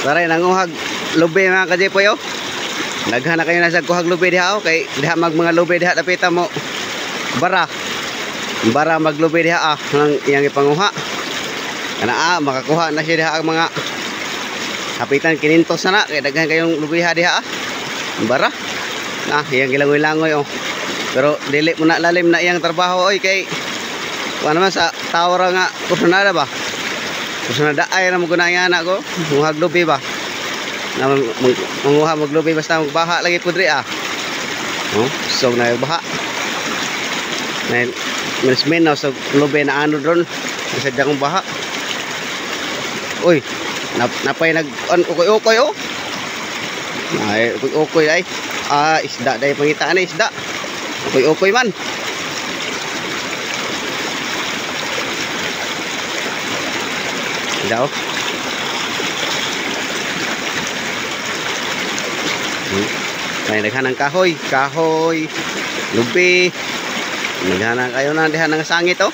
Tara, nanguhag lubi mga kajipoy oh. Naghan na kayo na sa kuhag lubi diha oh. Kay diha mag mga lubi diha tapita mo. Bara maglubi diha ng iyang ipanguha. Kana makakuha na siya diha ang mga kapitan kinintos na kay daghan kayong lubi diha Bara. Iyang gilangoy-langoy oh. Pero dili mo na lalim na iyang trabaho oy kay ano man sa tawra nga kusunada ba. Kusunada ay na mo gunaya na ko. Muhag lubi ba. Na manguha maglubi basta magbaha lagi pudri oh. So na baha. Na Menismin na sa lubi na ano doon. Nasadya kong baha. Uy, napay nag-ukoy-ukoy oh. Ay, ukoy-ukoy ay. Isda dahil pangitaan na isda. Ukoy-ukoy man. Isda oh. May naghanang kahoy, lubi. Naghanang kayo na dihan ng sangit oh.